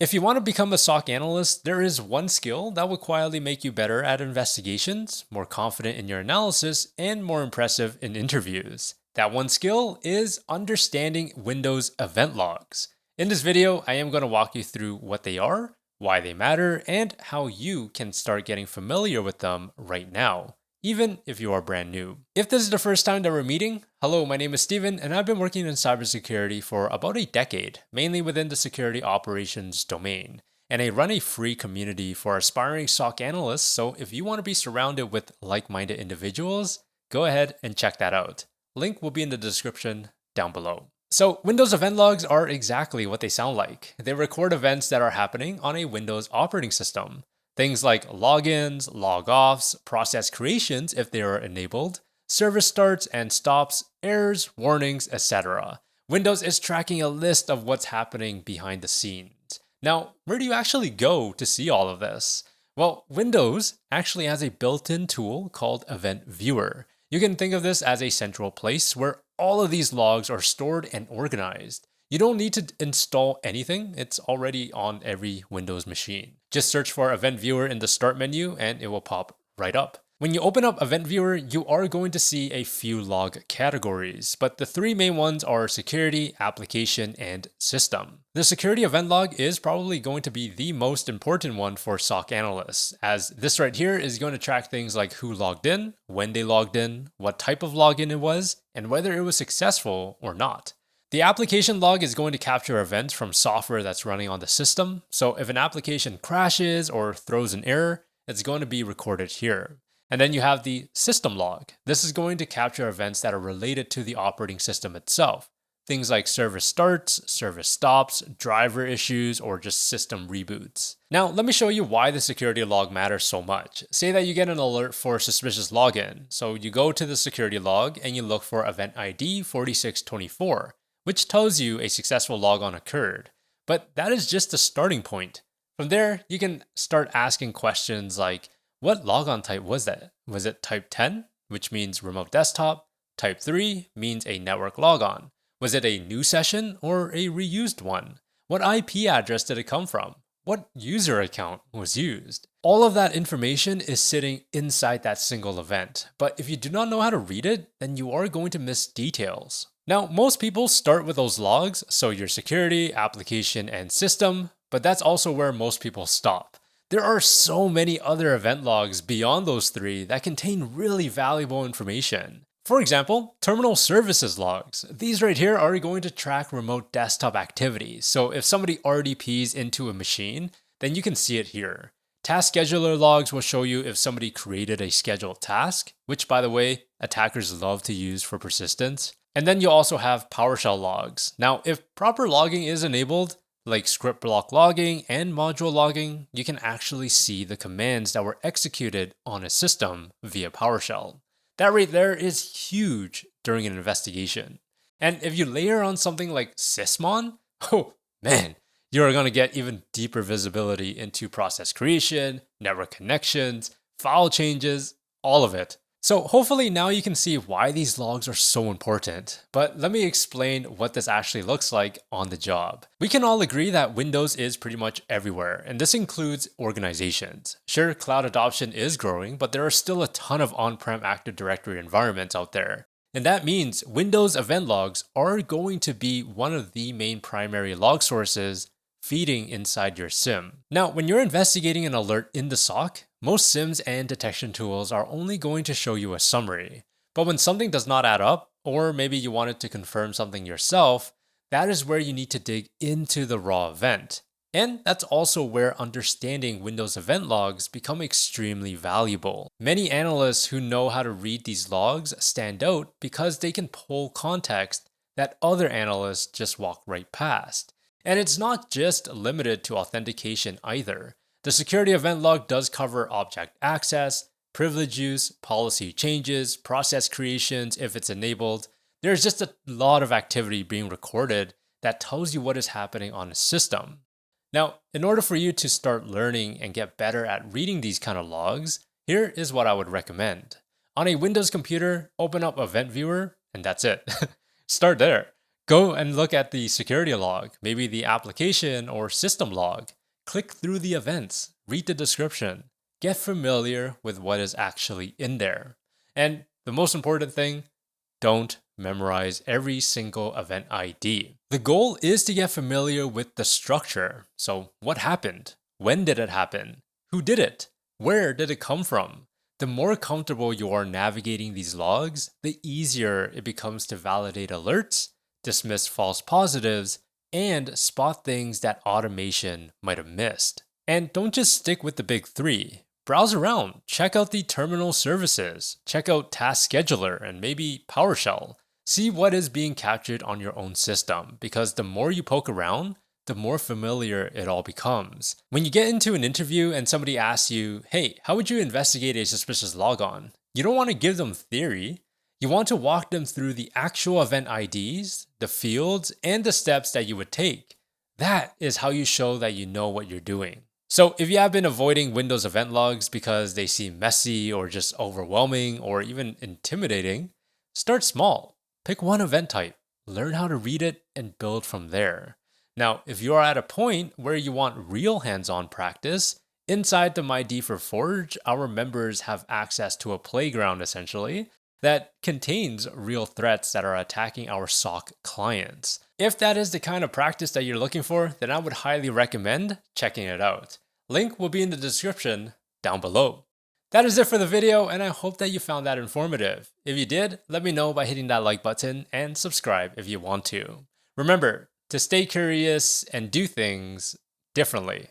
If you want to become a SOC analyst, there is one skill that will quietly make you better at investigations, more confident in your analysis, and more impressive in interviews. That one skill is understanding Windows event logs. In this video, I am going to walk you through what they are, why they matter, and how you can start getting familiar with them right now, even if you are brand new. If this is the first time that we're meeting, hello, my name is Steven, and I've been working in cybersecurity for about a decade, mainly within the security operations domain. And I run a free community for aspiring SOC analysts, so if you want to be surrounded with like-minded individuals, go ahead and check that out. Link will be in the description down below. So Windows event logs are exactly what they sound like. They record events that are happening on a Windows operating system. Things like logins, logoffs, process creations if they are enabled, service starts and stops, errors, warnings, etc. Windows is tracking a list of what's happening behind the scenes. Now, where do you actually go to see all of this? Well, Windows actually has a built-in tool called Event Viewer. You can think of this as a central place where all of these logs are stored and organized. You don't need to install anything, it's already on every Windows machine. Just search for Event Viewer in the Start menu and it will pop right up. When you open up Event Viewer, you are going to see a few log categories, but the three main ones are security, application, and system. The security event log is probably going to be the most important one for SOC analysts, as this right here is going to track things like who logged in, when they logged in, what type of login it was, and whether it was successful or not. The application log is going to capture events from software that's running on the system, so if an application crashes or throws an error, it's going to be recorded here. And then you have the system log. This is going to capture events that are related to the operating system itself. Things like service starts, service stops, driver issues, or just system reboots. Now, let me show you why the security log matters so much. Say that you get an alert for suspicious login. So you go to the security log and you look for event ID 4624, which tells you a successful logon occurred. But that is just the starting point. From there, you can start asking questions like, what logon type was that? Was it type 10, which means remote desktop? Type 3 means a network logon. Was it a new session or a reused one? What IP address did it come from? What user account was used? All of that information is sitting inside that single event, but if you do not know how to read it, then you are going to miss details. Now, most people start with those logs, so your security, application, and system, but that's also where most people stop. There are so many other event logs beyond those three that contain really valuable information. For example, terminal services logs. These right here are going to track remote desktop activity. So if somebody RDPs into a machine, then you can see it here. Task scheduler logs will show you if somebody created a scheduled task, which by the way, attackers love to use for persistence. And then you also have PowerShell logs. Now, if proper logging is enabled, like script block logging and module logging, you can actually see the commands that were executed on a system via PowerShell. That right there is huge during an investigation. And if you layer on something like Sysmon, oh man, you're going to get even deeper visibility into process creation, network connections, file changes, all of it. So hopefully now you can see why these logs are so important, but let me explain what this actually looks like on the job. We can all agree that Windows is pretty much everywhere, and this includes organizations. Sure, cloud adoption is growing, but there are still a ton of on-prem Active Directory environments out there. And that means Windows event logs are going to be one of the main primary log sources feeding inside your SIM. Now, when you're investigating an alert in the SOC, most SIMs and detection tools are only going to show you a summary. But when something does not add up, or maybe you wanted to confirm something yourself, that is where you need to dig into the raw event. And that's also where understanding Windows event logs become extremely valuable. Many analysts who know how to read these logs stand out because they can pull context that other analysts just walk right past. And it's not just limited to authentication either. The security event log does cover object access, privilege use, policy changes, process creations if it's enabled. There's just a lot of activity being recorded that tells you what is happening on a system. Now, in order for you to start learning and get better at reading these kind of logs, here is what I would recommend. On a Windows computer, open up Event Viewer, and that's it. Start there. Go and look at the security log, maybe the application or system log. Click through the events, read the description, get familiar with what is actually in there. And the most important thing, don't memorize every single event ID. The goal is to get familiar with the structure. So, what happened? When did it happen? Who did it? Where did it come from? The more comfortable you are navigating these logs, the easier it becomes to validate alerts, dismiss false positives, and spot things that automation might have missed. And don't just stick with the big three. Browse around, check out the terminal services, check out Task Scheduler and maybe PowerShell. See what is being captured on your own system, because the more you poke around, the more familiar it all becomes. When you get into an interview and somebody asks you, hey, how would you investigate a suspicious logon? You don't want to give them theory. You want to walk them through the actual event IDs, the fields, and the steps that you would take. That is how you show that you know what you're doing. So if you have been avoiding Windows event logs because they seem messy or just overwhelming or even intimidating, start small. Pick one event type, learn how to read it, and build from there. Now, if you are at a point where you want real hands-on practice, inside the MyD for Forge, our members have access to a playground essentially that contains real threats that are attacking our SOC clients. If that is the kind of practice that you're looking for, then I would highly recommend checking it out. Link will be in the description down below. That is it for the video, and I hope that you found that informative. If you did, let me know by hitting that like button and subscribe if you want to. Remember to stay curious and do things differently.